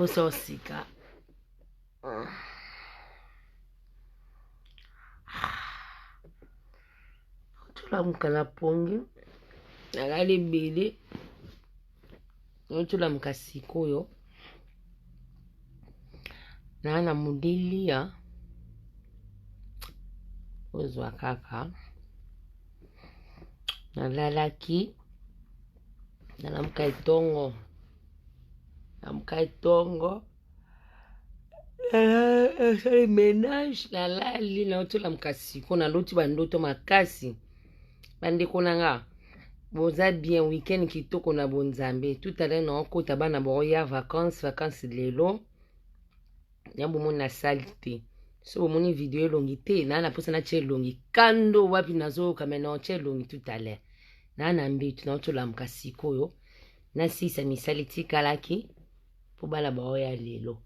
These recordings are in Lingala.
posa osika tula mukala pongi nalali ebele tula mukasikoyo na modelia ozwa kaka nalalaki nalamuka etongo ménage nalali naotola mukasiko naloti bandoto makasi bandeko nanga boza bien weekend kitoko na bonzambe tout à l'heure naokota bana baoya vacances lelo nyambo na sali te so bomoni video elongi te na posa na tie elongi kando wapi nazoyoka me naotie elongi tout à l'heure na mbetu naotola mukasiko oyo nasisa misali tikalaki po bana baoya lelo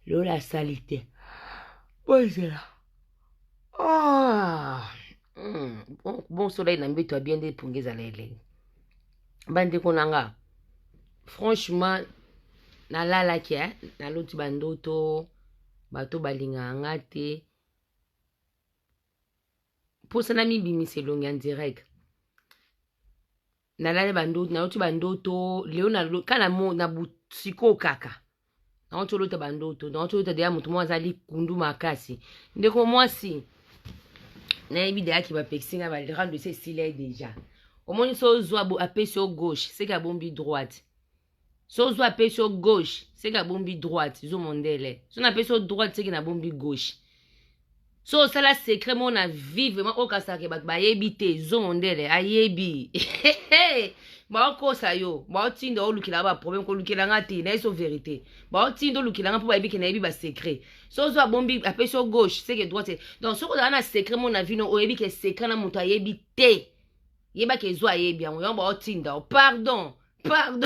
la salité bonjour bon soleil na mbetu bien de pongeza lele bandeko nanga franchement nalalaki naloti bandoto bato balinga ngate posa na mibimisa elongi en direct nalali bandoto naloti bandoto leo kana na busiko kaka naotolota bandoto naotolota deya moto mwa azali kundu makasi ndeko mwasi nayebi deyaki bapekisinga balirando ese esila deja omoni so ozwa apesi yo gauche seki abombi droite so ozwa apesi yo gauche seki abombi droite zo mondele so napesi yo droite seki nabombi gauche so osala secret mo na vivre ma okasaka bato bayebi te zo mondele ayebi baokosa yo baotinda olukilanga baproblème kolukelanga te nayebi so vérité baotinda olukilanga mpo bayebi ke nayebi basecret so ozwa abombi apesi yo gauche seke droite donc soki ozala na secret mo na vino oyebi ke secret na moto ayebi te yebaki ezo ayebi yango yango baotinda pardon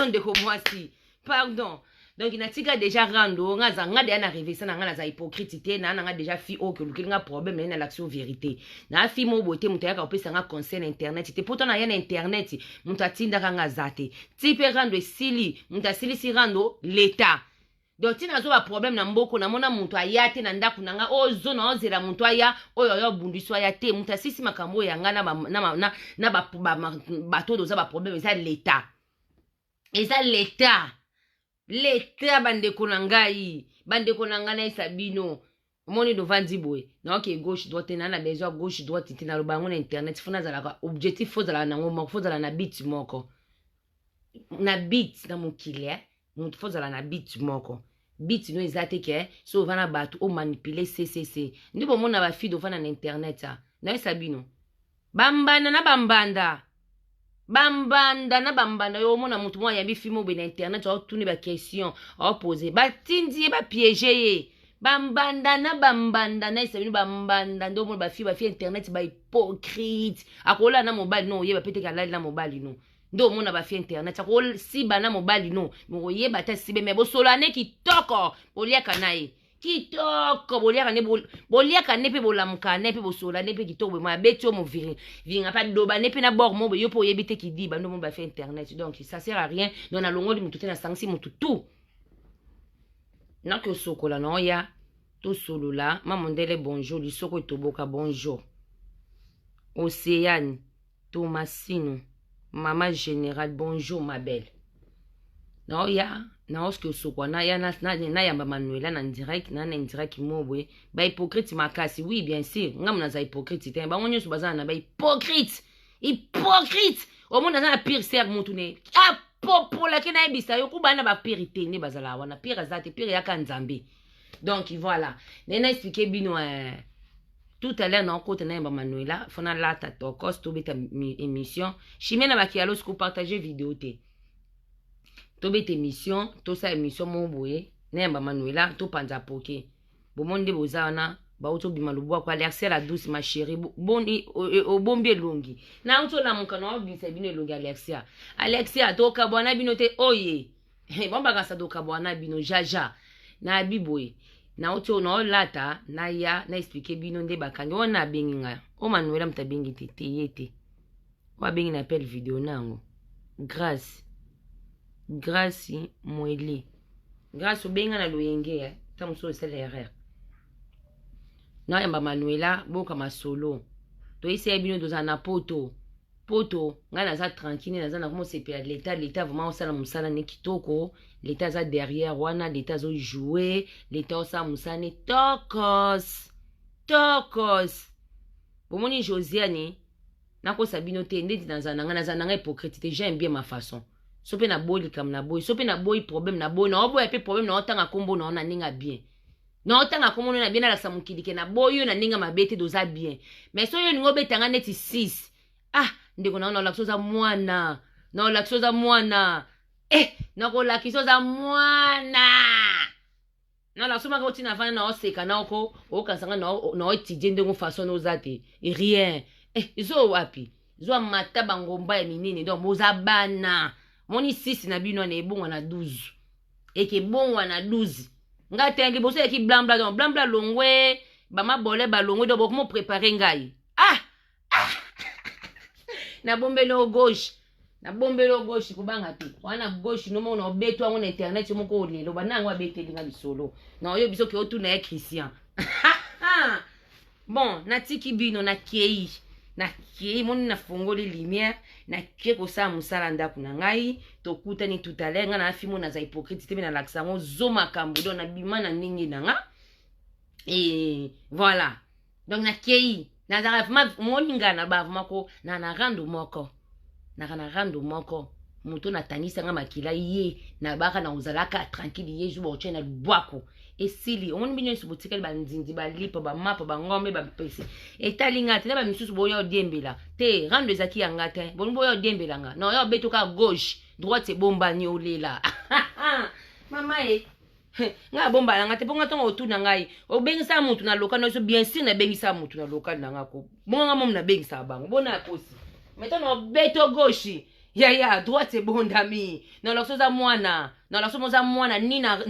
ndeko mwasi pardon donc natika déjà rando nga deya na revesa na nga naza hypocrite te na nga déjà fi oyo kelukeli nga problème naye na l'action vérité na fi mo boye te moto ayaka kopesa nga conseil na internet te poto na ye na internet moto atindaka nga aza te ti mpe rando esili moto asilisi rando leta donc tina azoba problème na mboko namona moto aya te na ndako na nga ozo na ozela moto aya oyo oyo bundiso aya te moto asisi makambo oyo yanga na bato oza baproblème eza leta bandeko na ngai na esa bino omoni dovandi boye naoke gauche droite na besoin gauche droite te naloba yango na internet fo nazalaka objectif fo ozala nango moko fo ozala na bit moko na bit na mokili moto fo ozala na bit moko bit no eza te ke so ovana bato omanipule ccc ndi bomona bafide ovana na internet na esa bino bambanda na bambanda yo omona moto mwa yambi filme obe na internet aotuni bakestion aopose batindi ye bapiége ye bambanda na esa bino bambanda nde omona bafi internet bahypocrite akola na mobali no oyeba peteke alali na mobali no nde omona bafi internet akosiba na mobali no oyeba ata sibe me bosolane kitoko boliaka na ye kitoko boliaka ne mpe bolamuka ne mpe bosola ne mpe kitoko boye abeti yo moviringa mpa loba ne mpe na bord mo boye yo mpe oyebi te kidiba nde mo bafe internet donc ça sert à rien donc nalongoli motu te nasangisi motu tu naki osokola na oya tosolola mamondele bonjour lisoko etoboka bonjour Océane Thomasino mama général bonjour ma belle na oya na oske osokwa na ya na yamba Manuela na direct na indirect mobwe ba hypocrite makasi oui bien sûr ngamu na za hypocrite te ba ngonyo bazana na ba hypocrite omona na pire ser mutu ne popola ke na ebisa yo kubana ba pire te ne bazala wana pire azate pire yaka nzambe donc voilà na expliquer bino tout à l'heure na côté na yamba Manuela fona lata to costo beta émission chimena ba kialo sku partager vidéo te to bete émission to sa émission mo boye nemba Manuela to panza poke bomonde bozana ba uto bima lubwa kwa Alexia la douce ma chérie boni obombi elongi na uto la mukana obisa bino elongi Alexia to ka bwana bino te oye bomba ka sa do ka bwana bino jaja na biboye na uto no lata na ya na expliquer bino nde bakangi ona benginga o Manuela mtabengi te yete wa bengi na appel vidéo nango grâce Mwele grâce au benga na loyenge ta muso c'est l'erreur na yamba Manuela boka masolo to isi ya bino doza na poto nga naza tranquille naza na komo sepela l'état vraiment osala musala ne kitoko l'état za derrière wana l'état zo jouer l'état osala musala ne tokos bomoni Josiane nakosa bino te ndeti naza nanga hypocrite j'aime bien ma façon so pe na boyi kam na boyi so pe na boyi problème na boyi na oboya pe problème na otanga kombo na ona ninga bien na otanga kombo na bien na laksa mukili ke na boyi na ninga mabete doza bien mais so yo ningo betanga neti 6 ndeko na lakso za mwana na lakso za mwana na ko lakso za mwana na lakso maka otina vana na oseka na oko kansanga na otidie ndengo façon ozate rien zo wapi zo mataba ngomba ya minene donc mozabana moni 6 na bino na ebongwa na 12 eke bongwa na 12 ngatengi boso eki blambla donc blambla longwe bama bole ba longwe donc comment préparer ngai na bombelo gauche kubanga tu wana gauche no mona obeto wango na internet moko lelo banango abeteli nga bisolo na oyo biso ke otuna ya Christian bon natiki bino na kei moni na fongoli lumière na kie kosala musala ndako na ngai tokutani tout à l'heure nga na fimo na za hypocrite te na laksa ngo zo makambo do na bima na ndenge na nga et voilà donc na kei na za vraiment moninga na ba vraiment ko na rando moko muto na tanisa nga makila ye na baka na uzalaka tranquille ye jubo ochena lubwako esili omoni binyo subutikali ba nzinzi ba lipa ba mapa ba ngombe ba pesi etalinga te na ba misusu boyo diembela te rando ezaki yanga te bonu boyo diembela nga no yo betoka gauche droite bomba ni olela mama nga bomba nga te ponga tonga otuna ngai obengisa mutu na loka no so bien sûr na bengisa mutu na loka na ngako bonga mom na bengisa bango bona kosi maintenant beto gauche ya droite bondami na lakso za mwana nina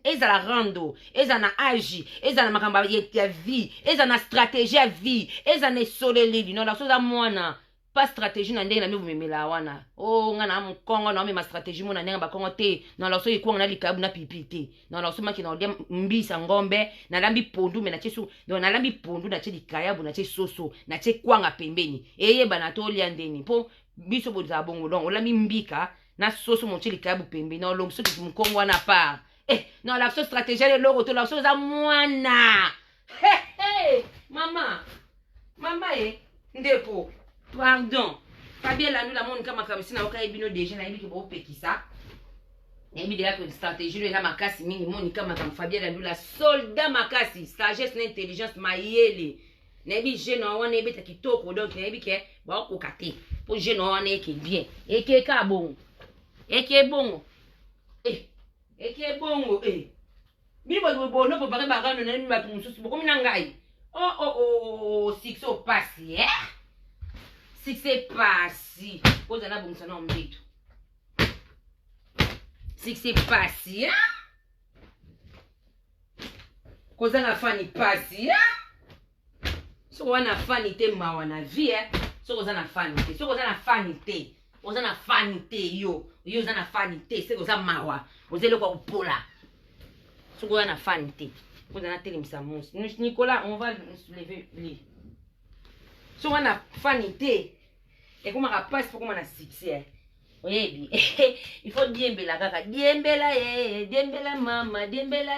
eza la rando eza na agi eza na makamba ya vie eza na stratégie ya vie eza na soleleli na lakso za mwana pas stratégie na ndenge na mi bumemela wana nga na mkongo na ma stratégie mona ndenge bakongo te na lakso ikwanga na likabu na pipi te na lakso maki na odia mbisa ngombe na lambi pondu me na chesu donc na lambi pondu na che likayabu na che soso na che kwanga pembeni eyeba na to lia ndeni po biso boza bongo donc olambi mbika na soso mon che likayabu pembeni na olomso ti mkongo wana part na lakso stratégie le logo to lakso za mwana mama ndeko pardon Fabien la nous la monde kama kabisi na oka ebino déjà na ebiki bo pekisa na ebi déjà que stratégie le la makasi mingi moni kama Fabien la nous la soldat makasi sagesse na intelligence mayele na ebi jeune wana ebeta kitoko donc na ebi ke ba ko kate po jeune wana eke bien eke ka bongo eke bongo mi bo no po bare bagano na mi batu mususu bo komi na ngai six pasi six pasi koza na bongisa na mbeto six pasi koza na fani pasi so wana fani te mawa na vie so koza na fani te so koza na fani te oza na fani te yo oza na fani te se koza mawa ozele kwa upola so koza na fani te koza na telemisa monsi Nicolas on va soulever lui so wana fani te et comment on passe pour comment on a succès oui il faut diembela kaka diembela mama diembela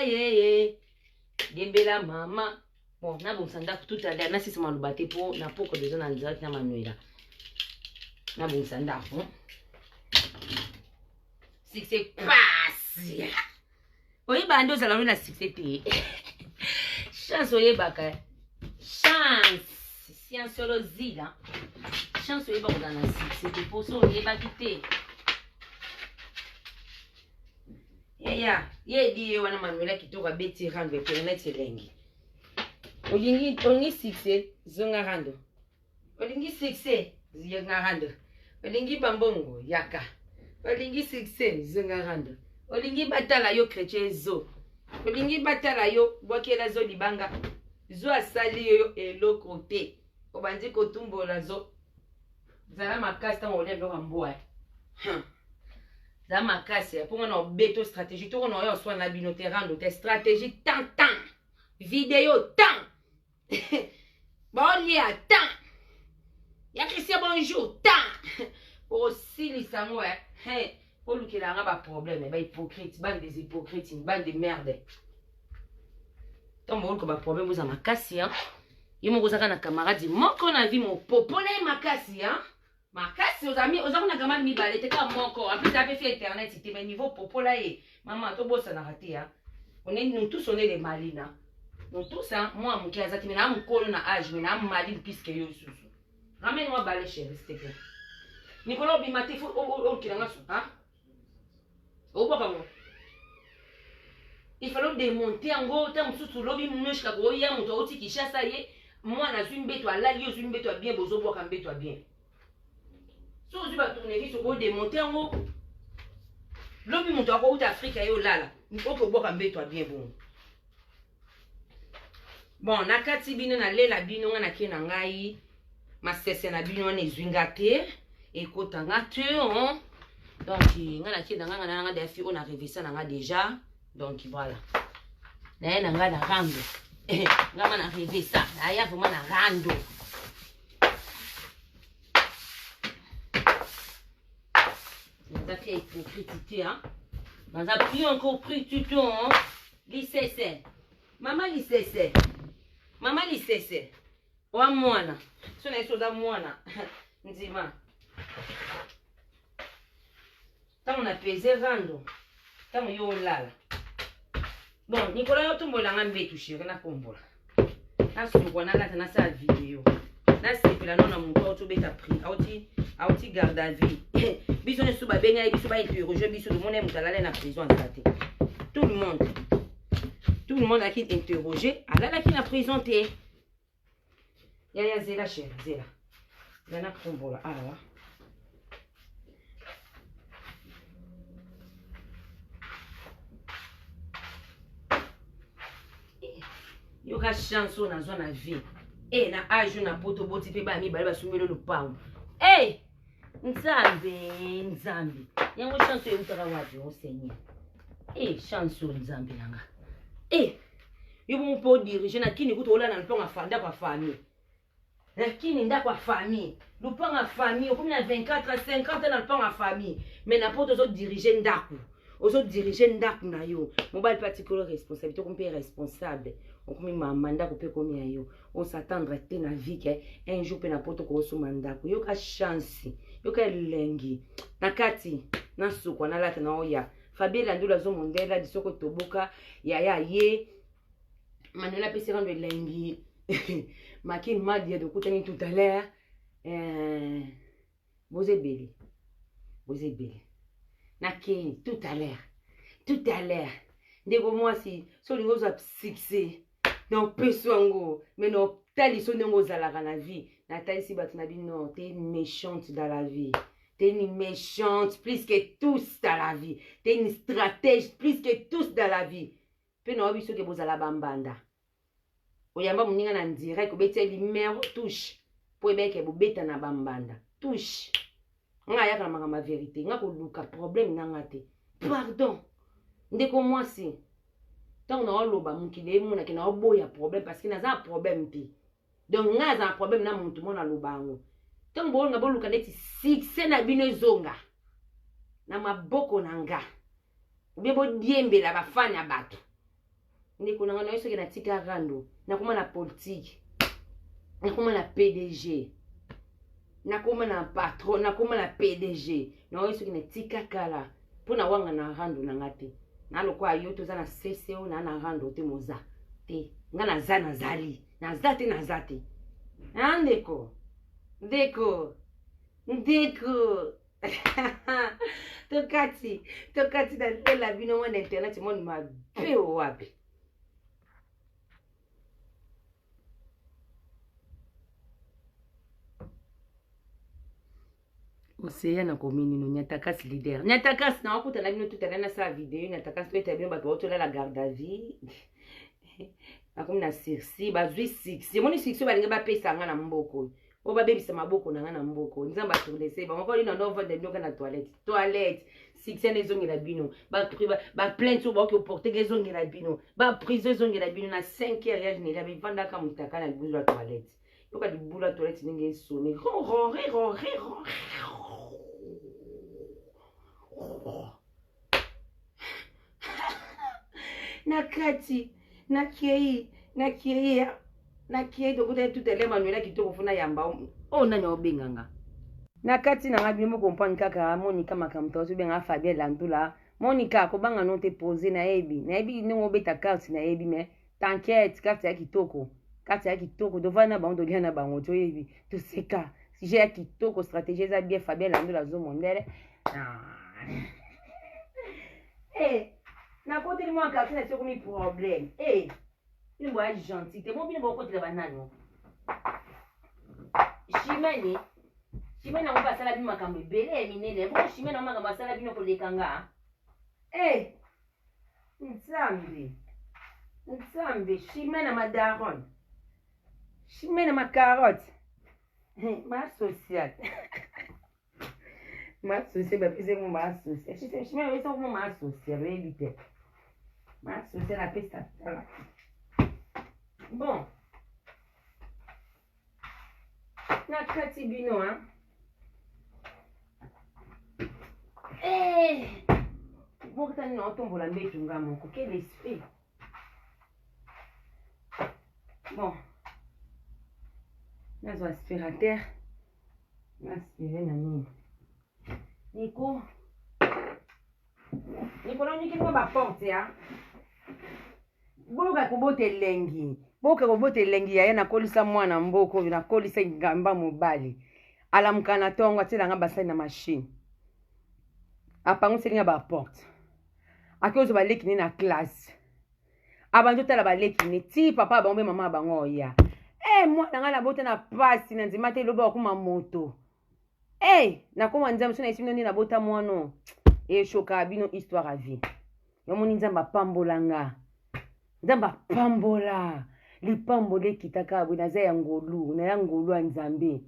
mama bon na bon sanda tout à l'heure na sisi malubate po na poko déjà na direct na Manuela na bon sanda succès passe oui bando za la succès te chance oyebaka chance science lozila chance oyeba kozala na succès te poso oyebaki te yedi ye wana Manuela kitoko abeti rando internet elengi olingi succès zonga rando olingi succès zonga rando olingi bambongo yaka olingi succès zonga rando olingi batala yo chrétien zo olingi batala yo bwakela zo libanga zo asali yo eloko te obandi kotumbola zo zala makasi ntango olia biloko ya mbwa za makasi pour on beto stratégie to on yo soit na binoterando te stratégie tant vidéo tant bon lia tant ya Christian bonjour tant aussi les sango hey pour lui qui a un problème ba hypocrite bande des hypocrites une bande de merde tant bon ko ba problème vous a makasi hein yo mo kozaka na camarade moko na vie mon popole makasi hein makasi aux amis aux amis na camarade mi balete ka moko en plus ça fait internet c'était mais niveau popola et maman to bossa na raté hein nous tous on est les malina nous tous hein moi mon kiazaki na mkolo na âge na malin puisque yo susu ramène moi balé chérie s'il te plaît Nicolas bimati faut au kilanga su hein au boka mo il fallait démonter en gros tant sous lobby mnushka ko ya muto oti kishasa ye moi na zui mbeto alali yo zui mbeto bien bozo boka mbeto bien so zui ba tourner so ko démonter en gros lobby muto ko uta Afrika yo lala ko boka mbeto bien bon nakati bino na lela bino nga na kena ngai masese na bino na zwinga te ekota nga te on donc nga na kena nga na defi on a rêvé ça nga déjà donc voilà na nga na rando nga na rêvé ça aya vraiment na rando ça fait hypocrite hein dans a pris encore pris tout hein lisese maman lisese wa mwana so na iso za mwana nzima tango na pese rando tango yo lala bon Nicolas yo tumbola nga mbetu shiri na kombola na sukwa na lata na sa video na sepela nona muntu auto beta prix auti garde à vue biso ne suba benga biso ba interroger biso le monde mutalala na prison en santé tout le monde a qui interroger alala qui na prison te ya zela chérie zela na kombola awa yo ka chance na zo na vie na âge na poto boti pe ba mi bale basumelo lupango nzambi yango chance yo utaka wapi o seigneur chance nzambi nanga yo mo po diriger na kini kutola na lupango afanda kwa famille lakini ndako ya famille lupango ya famille okomi na 24 50 na lupango ya famille mais na poto zo diriger ndako ozo diriger ndako na yo mobile particulier responsabilité kompe responsable okomi mama ndako pe komi ayo on s'attendre te na vie ke un jour pe na poto ko soma ndako yo ka chance yo ka lengi nakati na sukwa na lata na oya Fabien Landula zo mondela disoko toboka ya ye Manuela pe serando lengi makin madia de kutani tout à l'heure bozebeli nakeni tout à l'heure ndeko mwasi so lingo za succès donc peswango mais non tali so ndeko zalaka na vie na tali si batu na bino t'es une méchante dans la vie t'es une méchante plus que tous dans la vie t'es une stratège plus que tous dans la vie pe no biso ke bozala bambanda oyamba muninga na direct obeti numéro touche po ebeke bobeta na bambanda touche nga yaka na ma vérité nga ko luka problème nanga te pardon ndeko mwasi tant na oloba mukile muna ke na oboya problème parce que naza problème te donc nga za problème na muntu mona lobango tant bo nga boluka neti succès na bino zonga na maboko nanga ubebo diembe la bafanya bato ndeko nanga na yeso ke na tika rando na kuma na politique na kuma na PDG na kuma na patron na kuma na PDG na yeso ke na tika kala pona wanga na rando na ngate na lokwa yo to za na CCO na rando te moza te nga na za na zali na zate ndeko tokati na la bino mwana internet moni mabe wapi Oseya na komini no Nyatakas leader. Nyatakas na wakuta la bino tutala na sa video. Nyatakas to etabino bato otola la garde à vie. Akomi na sirsi bazui six. Moni six balinga ba pesa nga na mboko. O ba bebisa maboko na nga na mboko. Nzamba tourner ba moko lino ndo vendre bino na toilette. Toilette. Succès les ongles la bino. Ba plainte so ba ko porter les ongles la bino. Ba prise les ongles la bino na 5 heures ni la bi vanda ka mutaka na buzu la toilette. Yo ka di bula toilette ninge sonner. Nakati nakei to kuta tout ele manuela kitoko funa yamba o nani obenganga nakati na ngabi mo comprendre kaka Monica makamto so benga Fabien Landula Monica ko banga no te poser na ebi no beta carte na ebi mais t'inquiète carte ya kitoko devant na bango to na bango to ebi to seka si j'ai ya kitoko stratégie za bien Fabien Landula zo mondele na côté de moi carte na c'est comme problème une boîte gentille t'es bon bien beaucoup de banane Chimene on va sala bima kambe bele minene bon Chimene on manga sala bino ko lekanga nzambe Chimene madaron Chimene ma carotte ma social ba pese mo ma social Chimene so mo ma social éviter ma social la pesta. Bon. Nakati bino, hein. Bon, t'as une tombe la mbé tunga mon quel esprit. Bon. Nazo aspirateur. Aspirer nani. Nico, non ni ko ba porte, hein. Boka kubote lengi. Boka kubote lengi ya na kolisa mwana mboko na kolisa ngamba mobali. Ala mkana tongo atela nga basali na machine. Apangu selinga ba porte. Akozo ba leki ni na classe. Abanjo tala ba leki ni ti papa ba ombe mama bango ya. Mwana nga na bote na pasi na nzima te loba kuma moto. Na koma nzambe sona isino ni na bota mwana. Shoka bino histoire à vie. Yo moni nzamba pambolanga. Nzamba pambola lipambole kitaka abwe naza ya ngolu na ya ngolu ya nzambe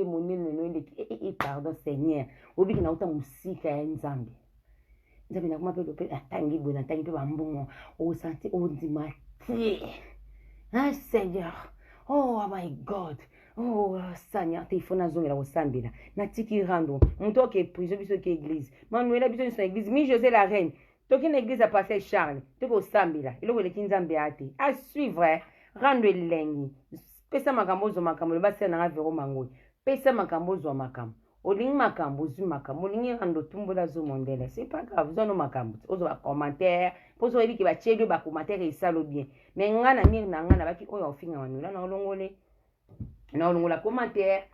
monene no eleki pardon Seigneur obiki na uta musika ya nzambe na kuma pe dope atangi bwe na tangi pe bambongo o santi o ndima ti Seigneur oh my God Seigneur te fona zongela osambela na tiki rando muto ke prison biso ke église manuela biso na église mi José la reine toki na église à passer Charles toko sambila iloko le kinzambe ate à suivre rando elengi pesa makambo zo makambo ba sena nga vero mangoyi pesa makambo zo makambo olingi makambo zu makambo olingi rando tumbola zo mondele c'est pas grave zo no makambo ozo ba commentaire pozo ebi ki ba chelo ba commentaire et ça lo bien mais nga na mir na nga na baki oyo ofinga wanula na olongole na olongola commentaire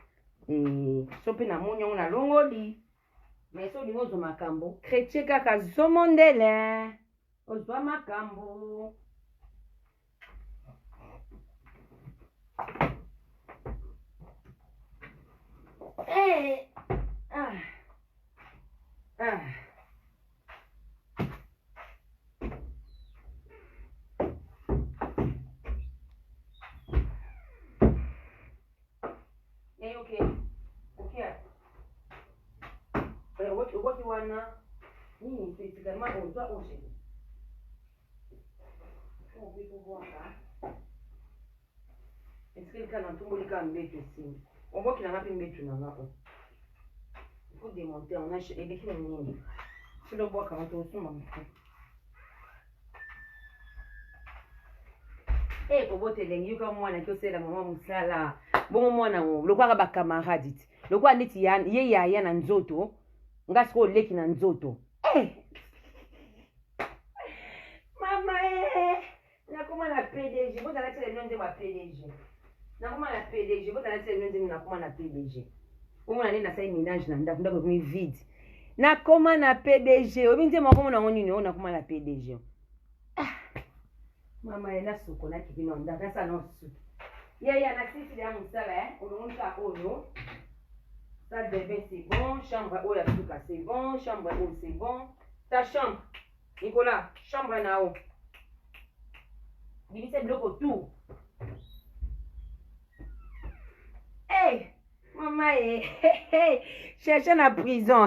sope na monyo na longoli. Mais so lingo zo makambo chrétien kaka zo mondele ozwa makambo What you wanna nini finalement on doit enchaîner. On peut voir ça. Est-ce que le cas dans tout le cas ici? On voit qu'il en a plus de il faut démonter, on a et des films nini. Je le vois quand on se maman. Pour voter lengi comme moi na kyo la maman musala. Bon moi na le quoi ba camarade. Le quoi neti ya ye na nzoto. Ngasi ko leki na nzoto. Mama na koma na PDG, bo tala tele nonde ba PDG. Na koma na PDG, bo tala tele nonde na koma na PDG. Omo na nena sai ménage na ndako mi vide. Na koma na PDG, obinze mo koma na ngoni ni na koma na PDG. Mama ena soko na kibino ndaka sa no su. Ya na sisi ya musala olonga ono. Salle de bain c'est bon, chambre haut la souka c'est bon, chambre haut c'est bon. Ta chambre, Nicolas, chambre na haut. Divisez bloc autour. Hey, maman, cherchez la prison.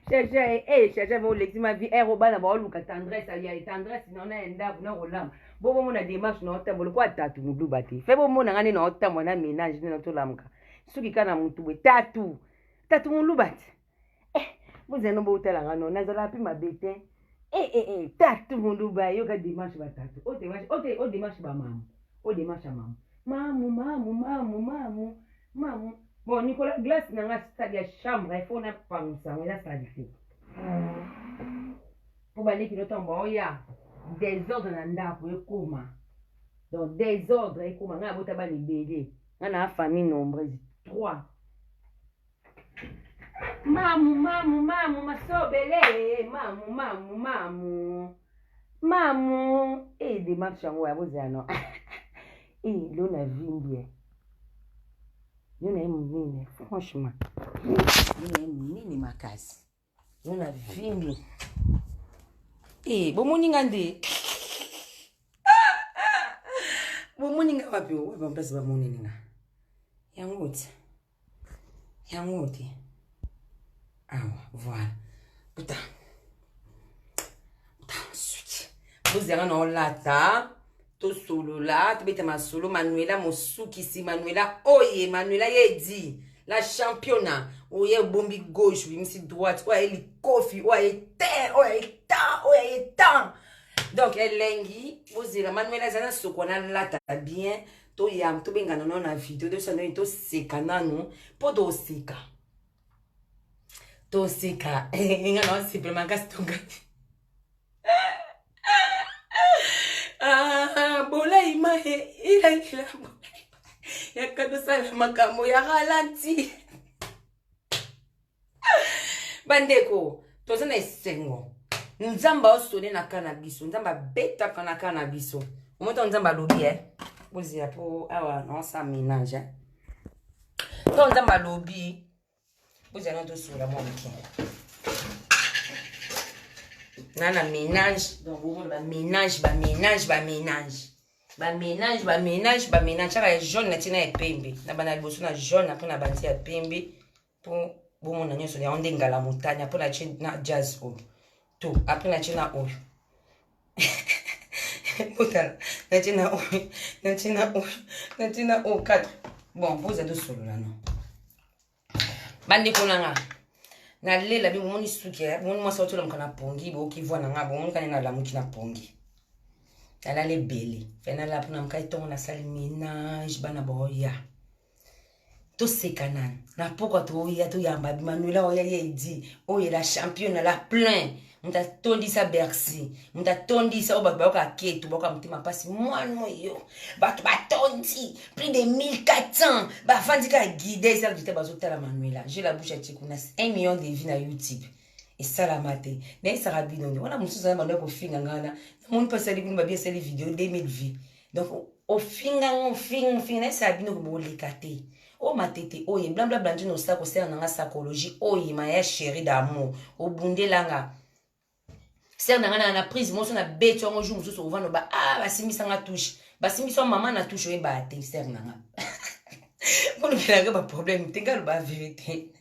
Cherchez vos lectures, ma vie, Roba, n'a pas eu tendresse, il y a tendresse, non, non, non, bon, mon démarche, non, t'as voulu quoi, t'as tout, nous bâti. Fais bon, mon année, non, t'as mon ménage, non, tout l'âme. Ce qui can à mon tout, t'as tout, mon loubat. Vous avez un beau hôtel à Rano, n'a pas pu m'habiter. T'as tout, mon loubat, il y a des démarches, t'as tout. Oh, démarche, maman. Oh, démarche, maman. Maman. Bon, Nicolas, glace dans la chambre, il faut pas ça, on a ça dit. Pour aller qui le tombe, il y a des ordres dans la pour le coma. Donc, des ordres, et comment on a beau tabac libéré. On a une famille nombreuse. 3. Maman, ma sobele, maman. Et des matchs en haut, vous avez un l'on a vu bien. L'on a une franchement. L'on a une ma casse. L'on a vu bien. Bon, mon ingandé. Bon, mon inga wapi, on va passer par mon inga. Yangote. Ah, voilà. Putain, suite. Vous avez un lata. To solo là, tu bête ma solo, Manuela, Mosuki, si Manuela, oye, Manuela, dit, la championne, oye, bombi gauche, oui, si droite, oye, li kofi, oye, terre, oye, temps. Donc, elle lengi, vous dire, Manuela, zana, so qu'on a là, t'as bien, to yam, to benga, non, na vidéo, de son to seka, nanou, podo seka. To seka, non, simplement, gastonga. Bola ima ila ya kadosala makambo ya ralenti bandeko tozana esengo nzamba osone na cannabis nzamba beta kana cannabis omoto nzamba lobi bozia po awa non sa ménage to nzamba lobi bozia no to sura mo mki nana ménage donc ménage chaka jaune na tina ya pembe na bana liboso na jaune après na banti ya pembe pour bomona nyonso ya onde ngala motanya pour na china jazz oyo to après na china oyo potala na china oyo 4 bon vous êtes solo là non bandi konanga na lela bi moni suki moni mwasa otola mkana pongi bo kivwa na ngabo moni kanena la mukina pongi ala le bele fena la puna mkai tongo na sali ménage bana boya to sekanan na poko to ya to yamba bi Manuela oya yedi oya la championne la plein muta tondisa Bercy muta tondisa oba ba ketu boka mtima pasi mwana yo batu batondi plus de 1400 ba fandika guider ça j'étais bazotala Manuela j'ai la bouche à tikuna 1 million de vues na YouTube et ça la maté mais ça rabino on a musuza bando ko finga ngana mon passer libini ba bien ces vidéos 2000 vues donc au finga ça bino ko bolikate o matete o ye blabla blandi no sa ko sera na psychologie o ye ma ya chérie d'amour o bundelanga ser na na prise mo so na beto ngo jour so so vano ba basimisa nga touche basimisa maman na touche e ba te ser na nga pour le ba problème te ngal ba vérité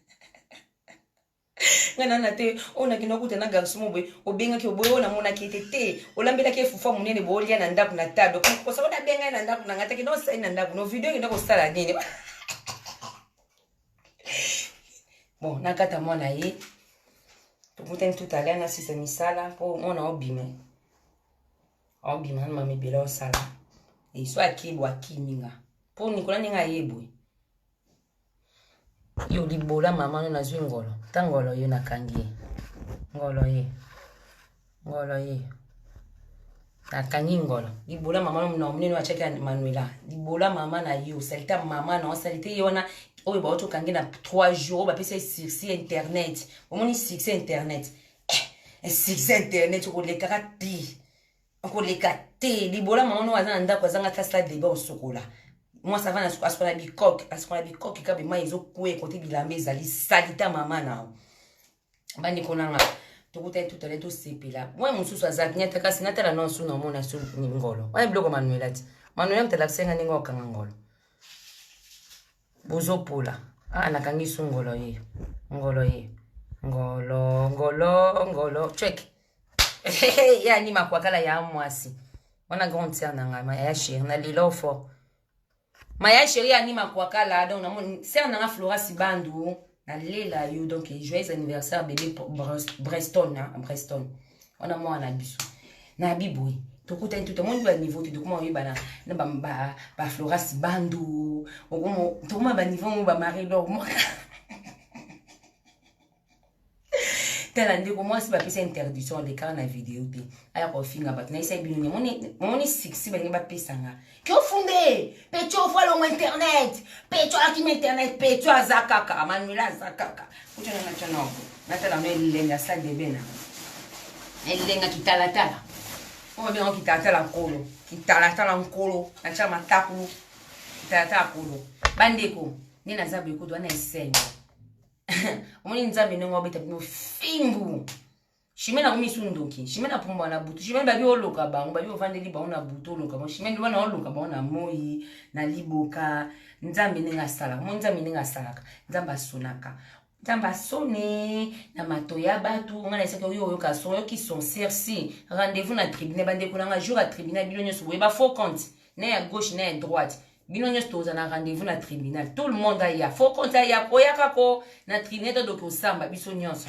ngana na te ona kino kuta na garçon mo boy obenga ki oboy ona mona ki tete olambela ki fufa munene bo lia na ndaku na table ko so na benga na ndaku na ngata ki no sa na ndaku no video ki ndako sala nini bon nakata mwana ye Putain tout à l'heure, si c'est mis ça là, pour on a obimé. Obimé, on m'a mis bien ça là. Et soit qui boit qui minga. Pour Nicolas n'inga yebwe. Yo libola maman na zwi ngolo. Tangolo yo na kangi. Ngolo ye. Na kangi ngolo. Libola maman na mnene wa cheka Manuela. Libola maman na yo, salita maman na salite yo na oyo ba oto kangi na 3 jours ba pesa sur internet. Omoni sur internet. Sur internet ko le karati. Ko le kate libola maman no azana ndako azanga tasa de ba osokola. Moi ça va na askola bikok ka be ma izo kwe kote bilambe ezali salita maman na. Bani konanga tukuta tout à l'heure sepela. Moi mususu azaki nyata kasi natala no su no mona su ngolo. Wana bloko Manuela ti. Manuela mtala kusenga ningo kanga ngolo. Bozo pola. Ah, nakangi su ngolo ye. Ngolo ye. Ngolo. Check. Ya ni makwakala ya mwasi. Wana grande sœur nanga. Maya chérie. Na lilo fort. Maya chérie ya ni makwakala. Donc, na mon sœur nanga Flora Sibandu. Na lela yo. Donc, joyeux anniversaire bébé Breston. Breston. Wana mwa na bisu. Na biboui. Tokuta tout le monde va niveau tu comment oui bana na ba Flora Sibandu okomo tout ba niveau ba Marie Laure moi telande ko moi si ba pesa interdiction de car na vidéo te aya ko finga bat na isa binu moni sexy ba ba pesa nga que au fondé pecho fois lo internet pecho aki internet pecho azakaka manula zakaka utana na chano na tala no lenga sa de bena elenga kitala on va bien quitter la colo, quitter la colo, la chama tapu, quitter la colo. Bandeko, ni na zabe ko do na esenya. Omoni nzabe no ngobeta bino fimbu. Shimena ko misundoki, shimena pumba na butu, shimena babi oloka bango, babi ovandeli bango na butu oloka, shimena wana oloka bango na moi, na liboka, nzambe ninga sala, mo nzambe ninga salaka, nzamba sonaka. Tamba sonné na matoya batu ngana seka yo ka son yo qui sont serci rendez-vous na tribunal bande ko nga jour à tribunal bilonyo so ba faux compte na à gauche na à droite bilonyo to za na rendez-vous na tribunal tout le monde a ya faux compte ya ko ya kako na tribunal to ko samba biso nyonso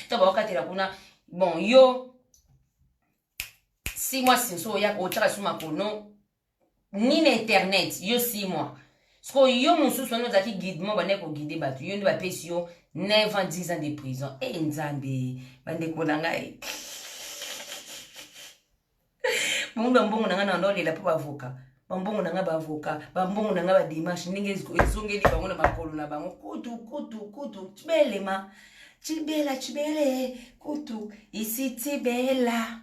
to ba okatela kuna bon yo si moi c'est so ya ko tra suma kono ni na internet yo 6 mois sko yo mususu no za ki guide mo ba ne ko guide batu yo ndi ba pesi yo 9 ans, 10 ans de prison. Et Nzambe, bande konanga. Mbongo nanga na ndole la papa avocat. Mbongo nanga ba avocat, mbongo nanga ba démarche ninge ezongeli bango na makolo na bango. Kutu, tibelema. Tibele, kutu, ici tibela.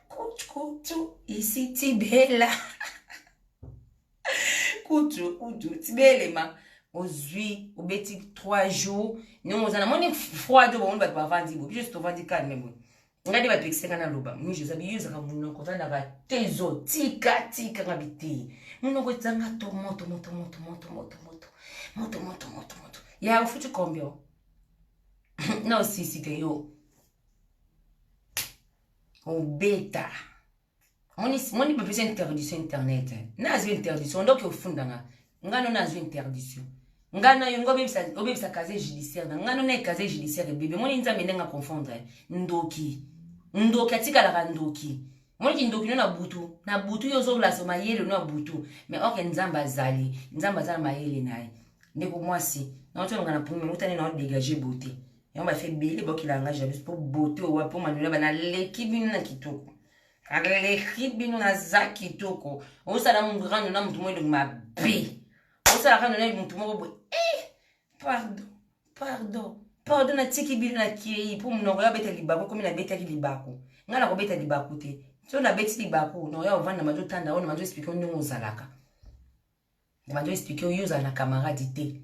Kutu, ici tibela. Kutu, tibelema. Ozui, obeti 3 jours. Nous on a mon froid de bon va pas vendre bo. Juste au vendre calme bon. Ngadi ba pexeka na loba. Moi je sabi yuza ka muno ko vanda ba tezo tika ngabiti. Muno ko tsanga to moto. Ya ufuti combien? Non si que yo. On bêta. Moni ba pesa interdiction internet. Na zwe interdiction donc au fond danga. Ngano na zwe interdiction. Ngana yo obebisa kaze judiciaire ngano na kaze judiciaire bébé moni nzambe ndenga confondre ndoki atika la ndoki moni ndoki na butu yo zo la soma yele na butu mais ok nzamba zali mayele naye ndeko mwasi na oto ngana pour mutane na dégager beauté et on va faire belé boki la ngage juste pour beauté ou pour manuela bana l'équipe na kitoko l'équipe na zaki toko o sala mu grand na mutu mo de mabe o sala kana na mutu mo pardon na tiki bilu na kiei pour mnogo ya beta libako comme na beta libako ngala ko beta libako te so na beta libako no ya ovanda majo tanda ona majo expliquer ndongo ozalaka majo expliquer yo za na camarade te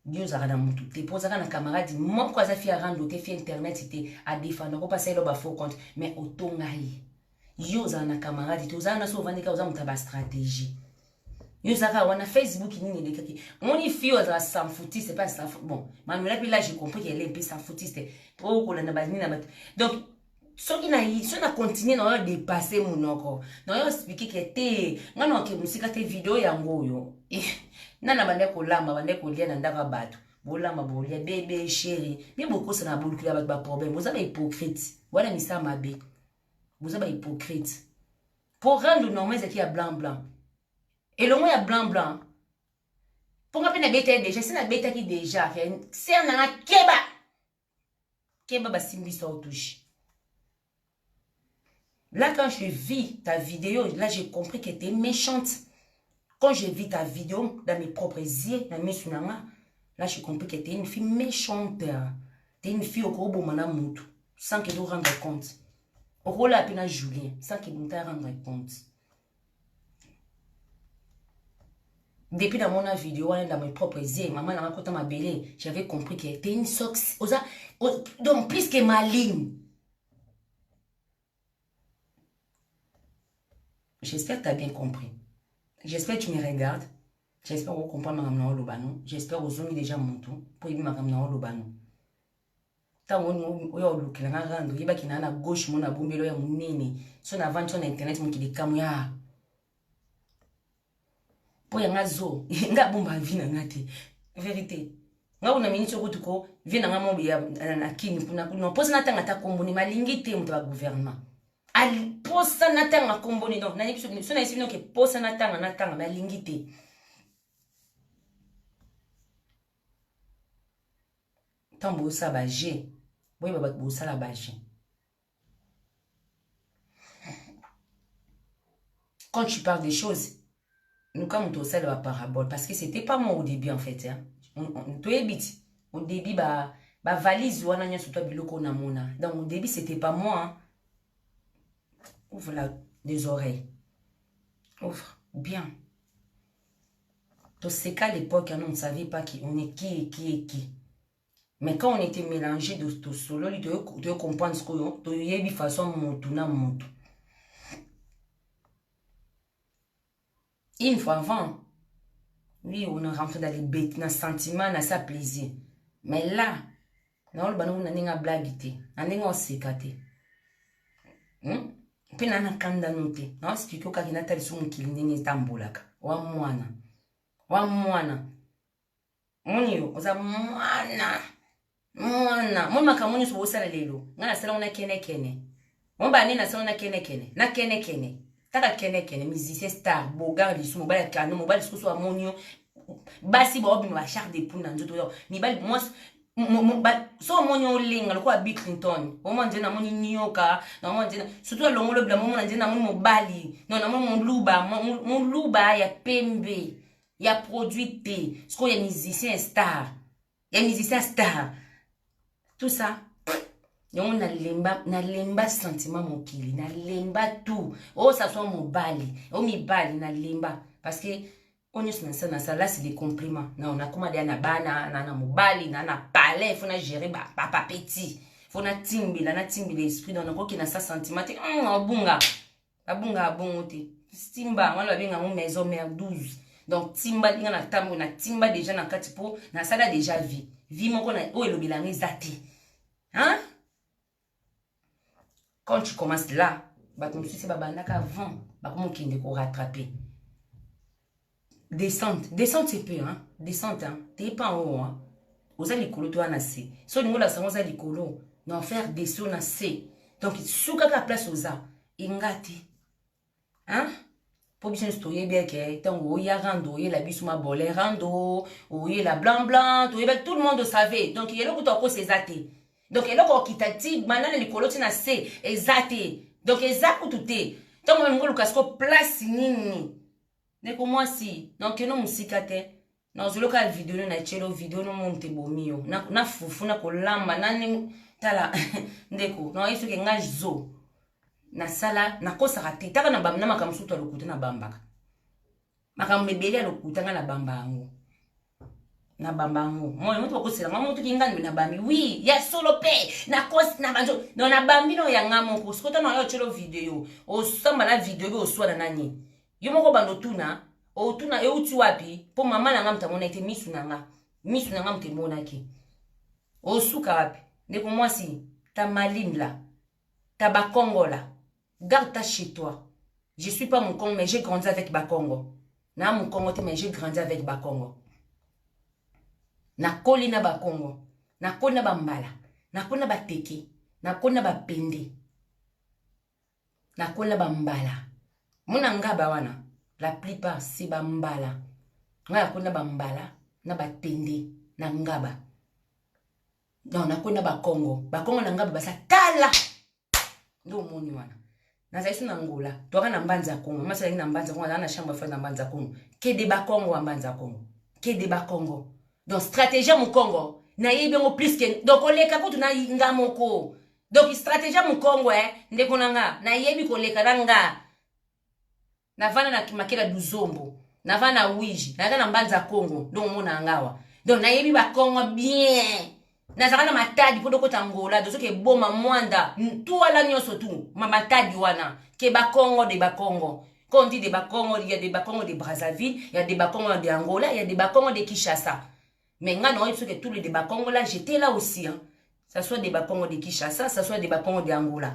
yo za na mutu te pour za na camarade mon kwa za fi rando te fi internet te a défendre ko passer lo ba faux compte mais otongai yo za na camarade te za na so vandi ka za mutaba stratégie. Yo saka wana Facebook nini de kaki. Moni fio za sans fouti c'est pas ça. Bon, Manuela puis là j'ai compris qu'elle est un peu sans foutiste. Trop ko na bazini na bat. Donc so na continuer na dépasser monoko. Na yo expliquer que te ngana ke musika te video yango yo. Nana bande ko lamba bande ko lia na ndaka batu. Bolamba bolia bébé chéri. Mais beaucoup ça na bolu la ba problème. Vous avez hypocrite. Voilà mi ça mabe. Vous avez hypocrite. Pour rendre normal c'est qu'il y a blanc. Et le mot est blanc. Pour nga pena beta déjà, c'est na beta qui déjà, c'est na keba. Keba ba simbi sa touche. Là quand je vis ta vidéo, là j'ai compris que tu es méchante. Quand je vis ta vidéo dans mes propres yeux, dans mes sunanga, là j'ai compris que tu es une fille méchante. Tu es une fille au gros mana mutu, sans que tu rendes compte. Au rôle à peine Julien, sans que tu rendre compte. Depuis dans mon vidéo, dans mes propres yeux, maman n'a pas ma belle, j'avais compris qu'elle était une sox. Donc, plus que maligne. J'espère que tu as bien compris. J'espère que tu me regardes. J'espère que vous comprenez ma lobano. J'espère que vous avez déjà mon tour pour y ma lobano. Tant on y a le clan rando, y a qui n'a gauche mon abombelo ya munene. Son avant sur internet mon qui de kamuya. Pour y a zo, nga bomba vina ngati. Vérité. Nga una minute ko tuko vina nga mo ya na kini kuna no posa na tanga ta komboni malingi te mto gouvernement. Al posa na tanga komboni donc na so na isi no ke posa na tanga malingi te. Tambo sa ba G. Oui, bah, ça la bâche. Quand tu parles des choses, nous, comme on te la parabole, parce que c'était pas moi au début, en fait. Hein. On te évite. Au début, bah, valise, on a sur toi, biloko na mona. Donc, au début, c'était pas moi. Hein. Ouvre là, des oreilles. Ouvre. Bien. C'est qu'à l'époque, on ne savait pas qui on est qui et qui est qui. Mais quand on était mélangé de tout solo, tu dois comprendre ce que tu as de façon montou. Une fois avant, oui, on est rentré dans les bêtes, dans les sentiments, dans sa plaisir. Mais là, on a une blague, on a une sécate. Puis on a une candanote. On a expliqué qu'il y a une son qui est tambolaka. Wa mwana. On y a mwana. Moi, ma camoni sur osala lelo. Nga sala on a kene. On ba ni na sala na kene. Na kene. Taka kene musicien star bogar li sumo bala kano mo bala so amonio basi ba obi ma char de poule na nzoto yo mi bala moi so amonio linga lokwa Bill Clinton o mo ndena moni nyoka na mo ndena surtout longolo bla mo na ndena moni mobali non na mo luba ya pembe ya produit T ce qu'on y a musicien star tout ça. Yon na lemba sentiment mokili, na lemba tout. Oh, ça soit mon bali. Oh, mi bali, na lemba. Parce que, on est sur ça, là, c'est des compliments. Non, on a commandé na bana, na mobali, na palais, faut na gérer, papa petit. Faut na timbi l'esprit, donc, on a qui na sa sentiment. Abunga, abungote. Timba, on a bien une maison mère 12. Donc, timba, il y a na tambo, na timba déjà na katipo, na sala déjà vie. Vie, mon qu'on a, oh, le bilan est zati. Hein? Quand tu commences là, comme si c'est avant, comment qui ne rattraper. Descente c'est peu, hein. Descente, hein. T'es pas en haut, hein. Vous allez colo toi na C. So nous la savons à l'écolo, non faire des sauts na C. Donc souka la place aux a, ingati, hein. Pour bien stoyer bien que tant où y a rando, y la bisuma bolé rando, ou y la blanc, tout le monde savait. Donc il y a le coup de ces athées. Donc, il y a qui t'a dit, maintenant, les colotis na C, exact. Donc, exact ou tout est. Donc, on va le place nini. Donc, moi, si, donc, non, musikate. Non, je local vidéo, na chelo vidéo, non, monte bomio. Na fufu, na kolamba, na ni, tala, ndeko. Non, il faut que nga zo. Na sala, na kosa rate. Taka na bamba, na makamusuto lo kuta na bambaka. Makamebele lo kuta na bamba ango. Na bambango moi mutu bakosela nga mutu kingani na bambi oui ya solo pe na kosi na banjo no na bambi no ya ngamo ko skota no yo chelo video o samba na video be o swala nani yo moko bando tuna o tuna e uti wapi po mama na ngamta mona ite misu na nga mtemona ki o suka wapi ndeko mwasi ta malimla ta bakongola garde ta chez toi. Je suis pas mon Congo mais j'ai grandi avec Bakongo na mon Congo mais j'ai grandi avec Bakongo. Na koli na bakongo, na koli na bambala, na koli na bateke, na koli na bapende, na koli na bambala. Muna ngaba wana, la plupart c'est bambala. Nga koli na bambala, na batende, na ngaba. Non, na koli na bakongo na ngaba basa tala. Ndo moni wana. Na zaisu na ngola, toka na mbanza kongo, masa na mbanza kongo, na shamba fa na mbanza kongo. Ke de bakongo wa mbanza kongo. Ke de bakongo. Donc, stratégie mon Congo. Na yebe ngo plus que. Donc, on leka kutu na nga moko. Donc, stratégie mon Congo, ndeko nanga. Na yebi ko leka nanga. Na vana na makela duzombo. Na vana wiji. Na vana mbanza Congo. Donc, mona ngawa. Donc, na yebi ba Congo bien. Na zaka na matadi podo ko tangola. Donc, ke boma mwanda. Tout ala nyoso tu. Ma matadi wana. Ke ba Congo de ba Congo. Quand on dit des Bakongo, il y a des Bakongo de Brazzaville, il y a des Bakongo de Angola, il y a des Bakongo de Kinshasa. Mais maintenant, il faut que tous les Bakongo là, j'étais là aussi. Hein. Ça soit des Bakongo de Kinshasa, ça soit des Bakongo de Angola.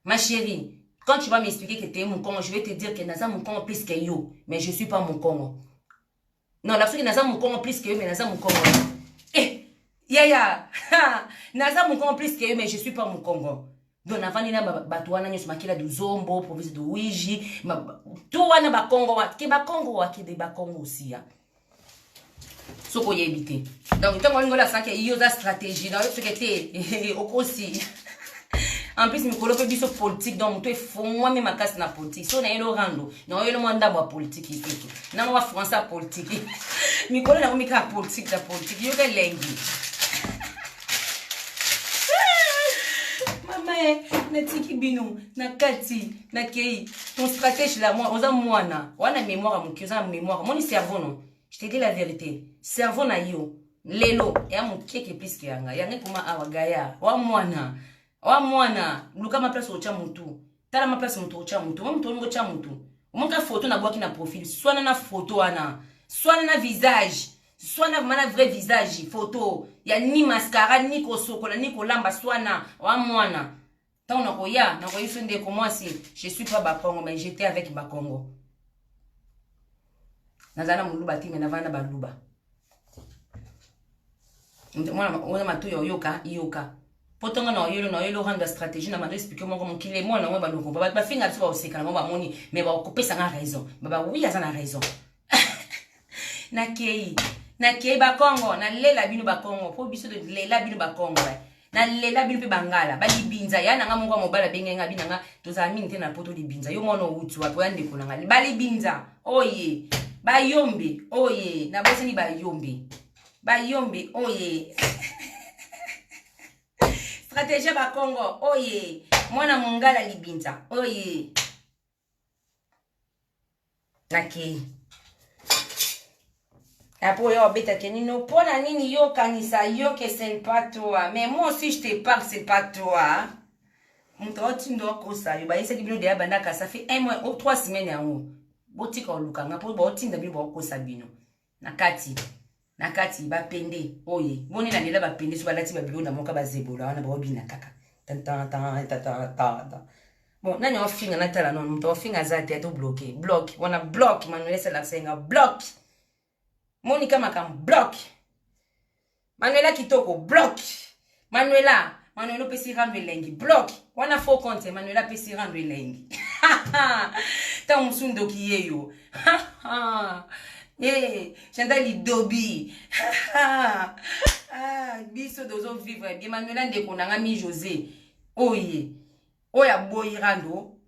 Ma chérie, quand tu vas m'expliquer que tu es mon Congo, je vais te dire que Naza mon Congo plus que yo, mais je ne suis pas mon Congo. Non, la que Naza mon Congo plus que yo, mais Naza mon Congo. Eh, Yaya, Naza mon Congo plus que yo, mais je ne suis pas mon Congo. Donc, avant de batouana, nous sommes de Zombo, province de Ouiji, tout wana ba Congo, qui ba Congo, qui de ba Congo aussi. Ce qu'on y a évité. Donc, tant qu'on a ça, il y a une stratégie, dans ce qui était aussi. En plus, je suis biso politique, donc je suis moi-même ma casse na politique. Si on a eu le rando, non, il y a le mandat de politique. Non, on va français politique. Je suis la politique, la politique. Je suis lengi. Natiki bino, na kati, na kei, ton stratège là, moi, on a moana, on a mémoire, mon cœur, on a mémoire, mon cerveau non. Je te dis la vérité, cerveau na yo, lelo, et à mon qui est plus que yanga, yanga kuma awagaya, wa moana, luka ma place au chamutu, tala ma place au chamutu, mon tono au chamutu, mon ka photo na boaki na profil, soit na photo ana, soit na visage. Soit na vrai visage, photo, ya ni mascara, ni kosokola, ni kolamba, soit na, wa moana. Tant on a ya, na koyi sonde ko moi si, je suis pas Bakongo, mais j'étais avec Bakongo. Nazana muluba ti, mais navana baluba. Moi, on a matu yoka, yoka. Potonga na yelo rendre stratégie, na m'a expliqué moi comment qu'il est, moi, na moi, baloko. Ba finga tu va aussi, quand moi, moni, mais va couper ça na raison. Ba oui, ya na raison. Na kei Bakongo, na lela binu Bakongo, po biso de lela binu Bakongo, na lela binu pe bangala, ba libinza, ya nanga mungu mobala bengenga binanga, toza minte na poto libinza, yo mono utu, wapo ya ndeko nanga, ba libinza, oye, ba yombe, oye, na bosa ni ba yombe, oye, stratégie Bakongo, oye, mwana mungala libinza, oye, na kei. Après, yo, bêta, kenino, pour la nini, yo, kanisa, yo, que c'est pas toi. Mais moi aussi, je te parle, c'est pas toi. Mon temps, tu dois ça. Yo, bah, il s'est dit, de Abandaka, ça fait 1 mois ou 3 semaines, en haut. Botika, ou Lukanga, pour botin, de Bibo, Kosabino. Nakati, ba pende, oye. Boni, la nila, ba pende, soit la tiba, bilo, na moka, ba zebola, na bobina, kaka. Bon, nani, on finit, natala, non, on finit, azate, tout bloqué. Bloc, on a bloc, Manuela, c'est la senga, bloc. Monica Makam, bloc. Manuela Kitoko, bloc. Manuela pesi rendre lengi, bloc. Wana faux compte, Manuela pesi rendre lengi. Ta msundo kiyeyo. Chanda li dobi. Biso dozo vivre bien. Manuela ndeko nanga mi José. Oye. Oya boy rando.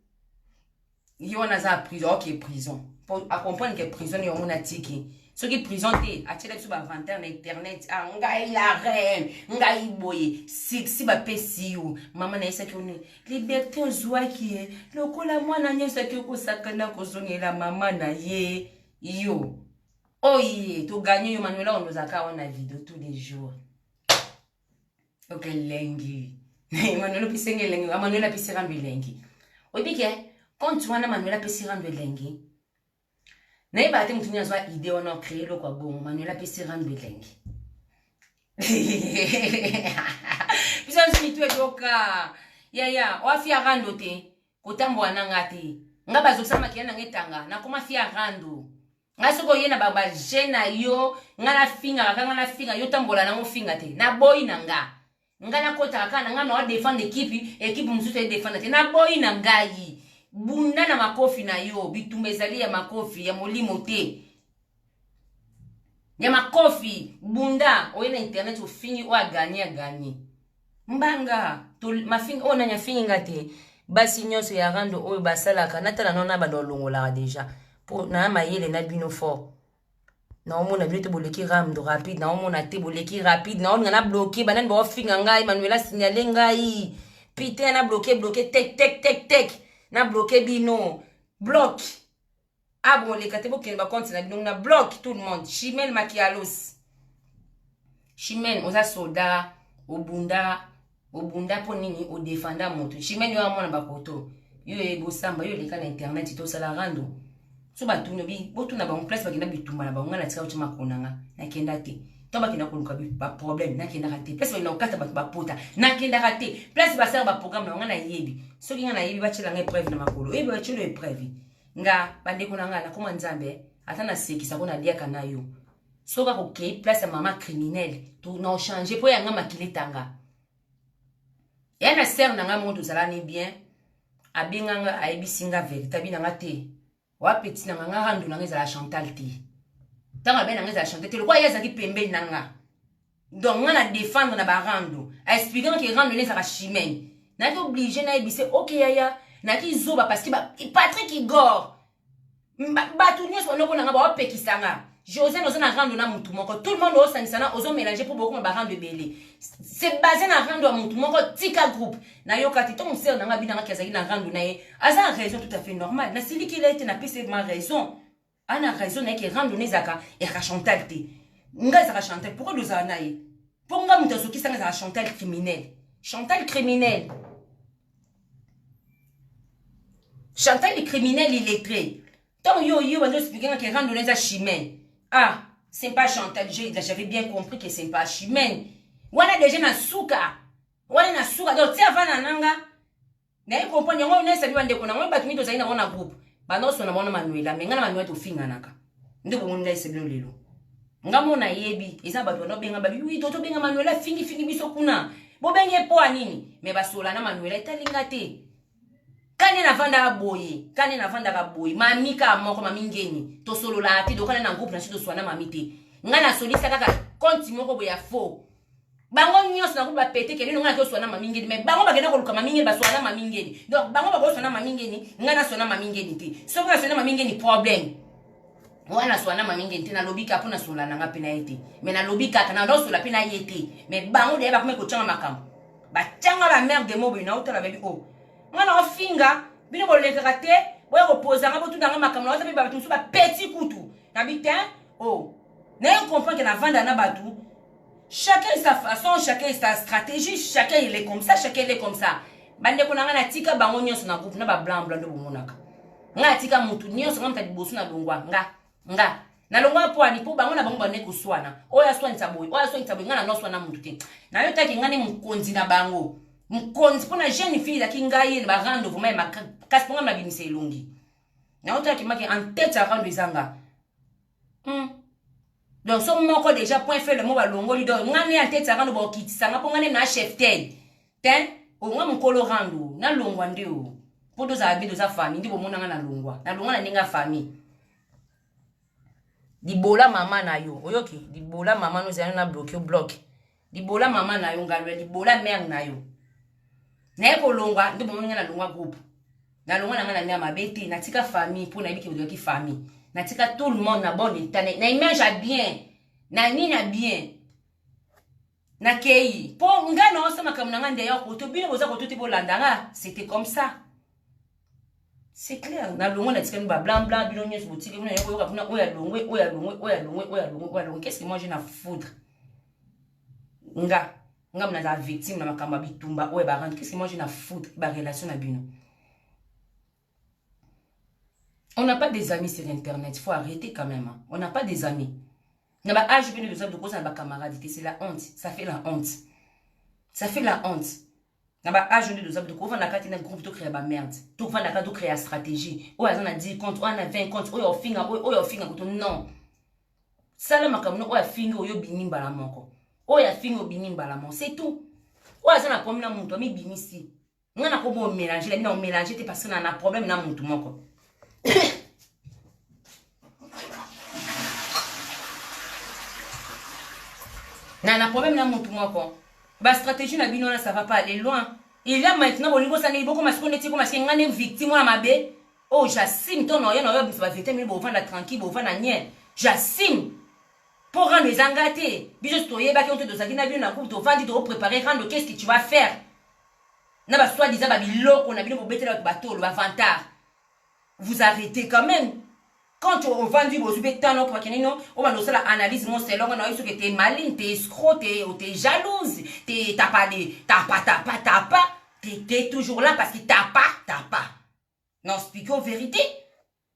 Yo na za prison, ok prison. Pour comprendre que prison yo mona tiki. Ce qui présentent, attiré sur l'inventaire internet, ngai la reine, ngai boye, si ba pesi ou, maman na isa kone, liberté aux oies qui est, le kola moi na nyesa ki ko sakana ko zonye la maman na ye, yo, oh ye, to gagner yo Manuela on nous a on vidéo tous les jours. Ok lengi, Manuela pisenge lengi, Manuela pisirando lengi. Obi ke, quand tu wana Manuela pisirando lengi. N'est pas que tu n'as pas idée, on a créé le quoi bon, Manuela pesi rendre lengi. Puis on se met tout et doka. Ya, on a fait rando te, kotambo anangati. Nga bazosa makiana ngetanga, na kuma fi rando. Nga soko yena baba jena yo, nga la finga yo tambola na mo finga te. Na boy nanga. Nga na kota kana nga no défendre équipe mususu défendre te. Na boy nanga yi. Bunda na makofi na yo, bitumbezali ya makofi, ya molimo te. Ya makofi, bunda, oye na internet ufini wa gagné. Mbanga, mafinga, o na nya finga te. Basi nyonso ya rando oyo basalaka, natala nona badolongola deja. Po na mayele na bino fort. Na omona bino te boleki ramdo rapide, na omona te boleki rapide, na omona na bloqué, banan ba finga ngai, Manuela signalé ngai. Putain na bloqué, tek. Na bloqué bino. Bloc. Ah bon, les catégories qui ne vont pas on a bloqué tout le monde. Chimène Makialos. Chimène, on a soda, au bunda pour nini, au défendant moto. Chimène, yo a mon bakoto. yo ebosamba yo leka na internet to sala rando so batuno bi botuna ba place ba kina bitumba na ba ngana tika uchama konanga na kenda te to ba kina koluka bi ba problème na kenda raté place ba ina okata ba pota na kenda raté place ba sala ba programme na ngana yebi so kinga na yebi ba chela nga épreuve na makolo ebe ba chelo épreuve nga bande konanga na koma nzambe atana sekisa kona dia kana yo so ka ko créer place ya mama criminelle to na changer po ya nga makiletanga ya na sœur na nga moto sala ni bien abinganga aibisinga vérité binanga te wa petit na nga randu na nga za Chantal te tanga ben na nga za Chantal te lo kwa yaza ki pembe nanga donc nga na défendre na ba randu a expliquer que randu ne za chimène na ki obligé na ebise OK yaya na ki zoba parce que ba Patrick Igor ba tout nyos onoko na nga ba opekisanga José nous a rendu na mutu moko tout le monde au sanisana ozo mélanger pour beaucoup ba rendre belé c'est basé na rendre à mutu moko tika groupe na yokati ton sœur na nga binanga kiazaki na rendre na ye asa raison tout à fait normal na sili qu'il a été na pese ma raison ana raison na ki rendre nezaka et ka Chantal te nga za Chantal pourquoi nous a na ye pour nga mutu soki sanga za Chantal criminel Chantal criminel Chantal le criminel illettré tant yo on doit expliquer que rendre neza chimène. Ah, c'est pas Chantal, j'avais bien compris que c'est pas Chimène. Wana déjà na souka. Wana na souka. Donc, si avant nanga, na y comprendre, on ne sait pas de quoi, on va tenir dans un groupe. Bah non, on a mon Manuela, mais on a Manuela au fin naka. Nous on ne sait pas le lot. Nga mona yebi, ils ont battu no benga babi, oui, toto benga Manuela fini biso kuna. Bo benye po anini, mais basola na Manuela etalingate. Kane na vanda ka boye mamika moko mamingeni to solo la ati do kana na groupe na sito swana mamite ngana solisa kaka konti moko boya fo bango nyos na kuba pete ke ngana to swana mamingeni mais bango bagenda ko luka mamingeni ba swana mamingeni donc bango ba ko swana mamingeni ngana swana mamingeni te so ngana swana mamingeni problème wana swana mamingeni te na lobika pona sola na nga pena ete mais na lobika kana do sola pena yete mais bango de ba kuma ko changa makam ba changa la merde de mobo na utala baby oh ngana ofinga bino bolekaka te boya kopozanga botu nanga makambo na ba batu so ba petit kutu na bitin oh na comprendre que na vanda na batu chacun sa façon chacun sa stratégie chacun il est comme ça chacun il est comme ça bande ko nanga na tika bango nyonso na groupe na ba blanc blanc do bomonaka nga tika mutu nyonso ngam tadi bosu na longwa nga na longwa po ani po bango na bango bane ko swana oya swani taboy ngana no swana mutu te na yo taki ngani mkonzi na bango mkonzi pona jeune fille la kingaye ba rando vous même kasi ponga na binise elongi na autre qui maki en tête à rando izanga donc son moko déjà point fait le mot ba longoli donc ngani en tête à rando ba kitisanga ponga na chef tel ten o ngwa mkolo rando na longwa ndio podo za bido za famille ndi bomona na longwa na ninga famille dibola mama na yo oyoki dibola mama no zana na block dibola mama na yo ngalwe dibola mère na yo na ko longwa ndi bomona na longwa groupe na longwa na na mabete na tika famille pour na biki odoki famille na tika tout le monde na bon état na image a bien na nina bien na kei po ngana osama kamuna ngande yo ko to bino boza ko to tibolandanga c'était comme ça. C'est clair, na longo na tika ba blanc blanc bino nyeso boutique bino yo ko kuna oya longwe qu'est-ce que moi j'ai na foutre nga mna za victime na makamba bitumba oya ba rendre qu'est-ce que moi j'ai na foutre ba relation na bino. On n'a pas des amis sur internet, faut arrêter quand même hein. On n'a pas des amis. Na ba âge bino de cause na ba camarade, c'est la honte, ça fait la honte. Ça fait la honte. Na ba âge de ça de ko vanda kati na groupe to créer ba merde to vanda ka to créer stratégie o azana 10 compte o na 20 compte o yo finga ko non sala makamno o ya finga o yo binimba la moko o ya finga o binimba la moko c'est tout o azana problème na muntu mi binisi ngana ko bo mélanger la bina o mélanger te parce que na problème na muntu moko na problème na muntu moko. Ba stratégie na bino ça va pas aller loin. Il y a maintenant au niveau ça n'est beaucoup parce qu'on est comme si ngane victime à mabe. Oh j'assume ton no yo ba victime mais bo vanda tranquille bo vanda nien. J'assume. Pour rendre les engatés. Biso stoyer ba ki on te dosaki na bino na coupe to vandi to préparer rendre qu'est-ce que tu vas faire. Na ba soit disant ba biloko na bino bo betela ba bateau le vantard. Vous arrêtez quand même. Quand tu vendu vos bétano pour qu'il on va nous faire l'analyse mon c'est long on a eu ce que t'es maligne t'es escroc t'es jalouse t'as pas t'es toujours là parce que t'as pas Non, expliquer en vérité.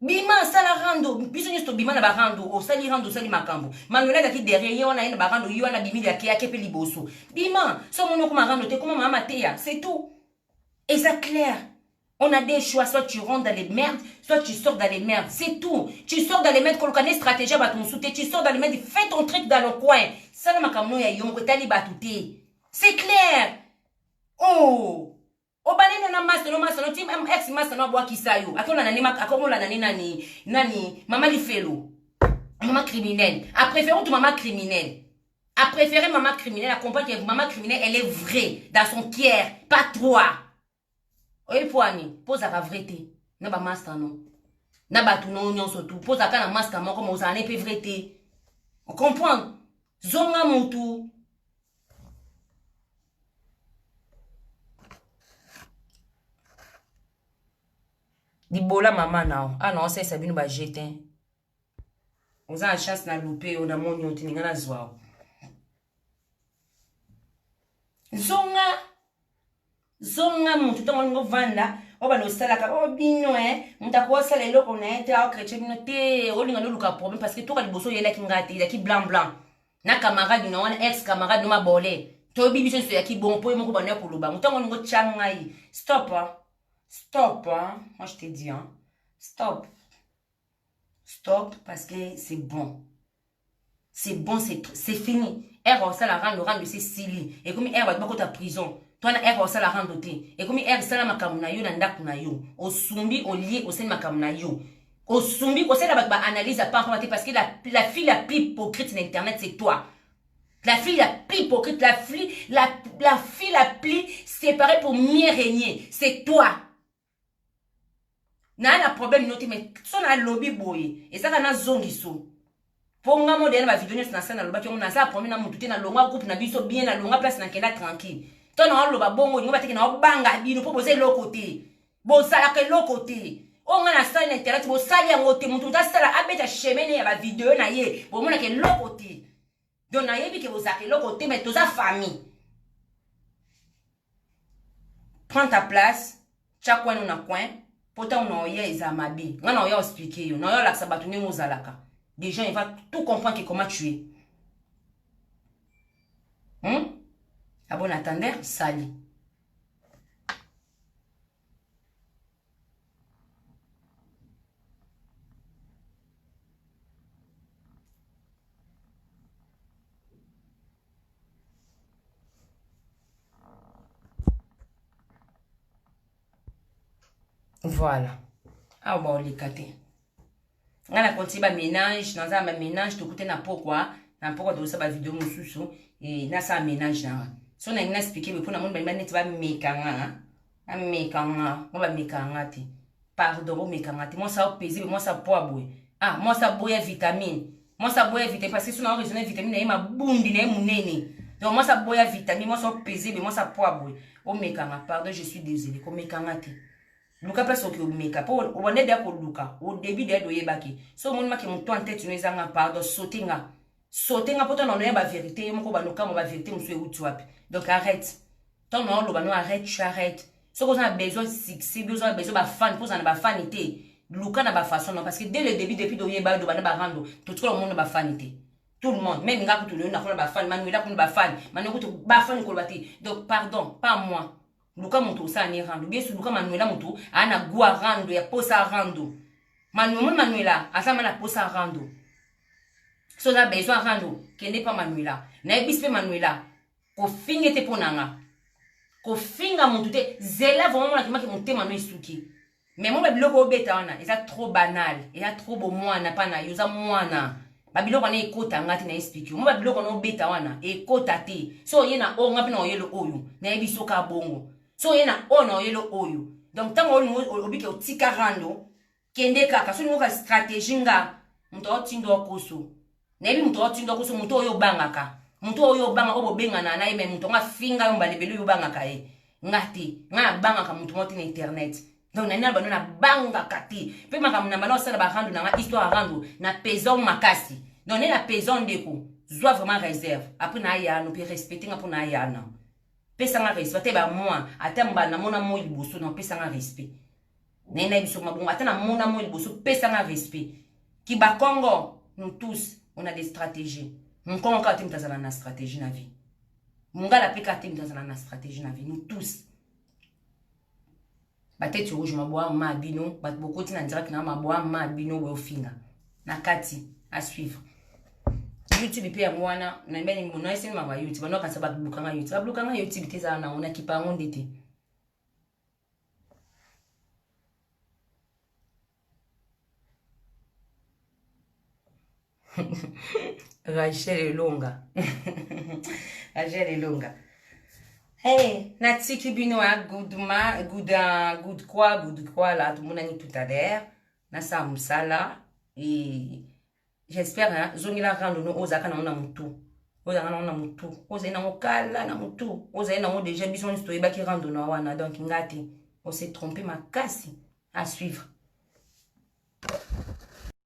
Bima, ça la rando. Biso nyesto bima na ba rando. O sali rando, sali makambo. Manuela daki derrière, yo na ba rando, yo na bimi da kia kepe liboso. Bima, ça mon kuma rando, te comment mama teya. C'est tout. Et ça clair. On a des choix, soit tu rentres dans les merdes, soit tu sors dans les merdes. C'est tout. Tu sors dans les merdes, quand on stratégie à ton soutien, tu sors dans les merdes, fais ton truc dans le coin. Ça, makamno ya yon, tali batouté. C'est clair. Oh. O banene na master no master no team ex master no boa kisayo. Akona nani maman li felo. Maman criminelle. A préféré tout maman criminelle. A préféré maman criminelle, à comprendre que maman criminelle elle est vraie dans son cœur, pas toi. Oye poani, pose à la vérité. Na ba master non. Na ba tout non nyonso tout. Pose à kana master mo comme on est peu vérité. On comprend. Zonga mutu. Dibola maman nao. Ah non, c'est Sabine ba jetin. On a la chance na louper, on a mon yoti ni ngana zwa. Zonga mutu to ngo vanda, o ba no sala ka o bino mutako sala eloko na ete a chrétien bino te, o linga no luka problème parce que to ka liboso yela ki ngati, ya ki blanc. Na camarade no wana ex camarade no mabole. To bibi so ya ki bon po mo ko ba na ko loba. Mutango ngo changa yi. Stop hein. Stop, hein. Moi je te dis, hein. Stop. Stop, parce que c'est bon. C'est bon, c'est fini. R ça la rendre de ces sili. Et comme R va te ta prison. Toi, R ça la rendre te. Et comme R ça la makamuna yo na ndaku na yo. Au sumbi, au lié, au sen makamuna yo. Au sumbi, au sen la analyse à part parce que la fille la plus hypocrite sur Internet, c'est toi. La fille la plus hypocrite, la fille la plus séparée pour mieux régner, c'est toi. Na na problème noté mais son a lobby boy et ça na zongiso pour nga modèle ma vidéo na sana loba on a ça problème na mututé na longa groupe na biso bien na longa place na kenda tranquille ton na loba bongo ngo bateke na banga bino pour poser l'autre côté bon ça la que l'autre côté on a na ça na internet bo sali ya ngote mutu ta sala abeta chemene ya ba vidéo na ye bon mona ke l'autre côté donc na yebi ke bo ça que l'autre côté mais toute sa famille prends ta place chaque coin na coin. Pourtant, on a eu Mabi. On a eu expliqué. On a eu la sabatouné Mozalaka. Des gens, ils vont tout comprendre comment tu es. Ah bon, attendez, sali. Voilà. Ah bon, les catés. On a continué à ménage. Dans un ménage, tu écoutes n'importe de ça, vidéo, mon et na ça ménage. Si on a expliqué, mais pour le monde, tu vas mékanga. On va mékanga. Pardon, mékanga. Moi, ça pesé, moi, ça poids boué. Ah, moi, ça boit vitamine. Moi, ça boit vitamine. Parce que si on a raisonné vitamine, il y a ma boum, il y a mon nez. Donc, moi, ça boit vitamine. Moi, ça pesé, mais moi, ça poids boué. Oh, mékanga. Pardon, je suis désolé. Comme mékanga. Luka pas soki omeka po obane dia ko luka au début de doye baki so mon maki mon en tête nous ezanga pardon sautinga poto na ba vérité moko ba luka mo ba vérité mso euti wapi donc arrête ton non lo ba no arrête tu arrêtes so qu'on a besoin succès besoin ba fan pour ça na ba fanité luka na ba façon non parce que dès le début depuis doye ba do ba na ba rando tout le monde ba fanité tout le monde même nga ko to na ko ba fan manuela ko ba fan manuela ko ba fan ko bati donc pardon pas moi. Luka mutu sa ni rando bien sûr luka manuela mutu ana gua rando ya posa rando manuela asa mana posa rando so na besoin rando kende pa manuela na ebispe manuela ko finge te ponanga ko finga mutu te zela vraiment na kimaki mutu manuela suki mais mon biloko obeta wana eza trop banal eza trop bo mwana pa na yoza mwana babiloko na ekota ngati na explique mo babiloko no beta wana ekota te so yena o ngapi na oyelo oyo na ebiso ka bongo. So yena ono yelo oyo. Donc tango obike otika rando kende kaka so ngoka stratégie nga muto otindo koso. Nebi muto otindo koso muto oyo bangaka. Muto oyo banga obo benga na ime muto nga finga yo mbalebelo yo bangaka e. Ngati nga bangaka muto moti na internet. Donc na nana banona banga kati. Pe makamna balo sala ba rando na histoire rando na pezon makasi. Donc na pezon deko. Zwa vraiment réserve. Après na ya no pe respecter nga pour na ya na. Pesanga respect ba moi atamba na mona mo liboso na pesanga respect Nena biso mabongo atana mona mo liboso pesa na respect. Ki ba Congo, nous tous on a des stratégies. Mon Congo ka te mtazana na stratégie na vie. Mungala peka te mtazana na stratégie na vie, nous tous. Batete rouge maboa ma bino, bat bokoti na direct na maboa ma bino we ofinga. Na kati à suivre. YouTube pe ya mwana na mbeni mo na ese ma YouTube no ka sa bat bukanga YouTube. Abukanga YouTube te za na ona kipa ngonde te. Rachel Elonga. Rachel Elonga. Hey, Natiki Bino a good quoi là, tout le monde a dit tout à l'heure. Nasa Moussala. Et j'espère, hein, Zonila Rando, Ozaka na mutu. Ozaka na mutu. Ozaka na mokala na mutu. Ozaka na déjà besoin de story qui rando na wana. Donc, ngati. On s'est trompé ma casse à suivre.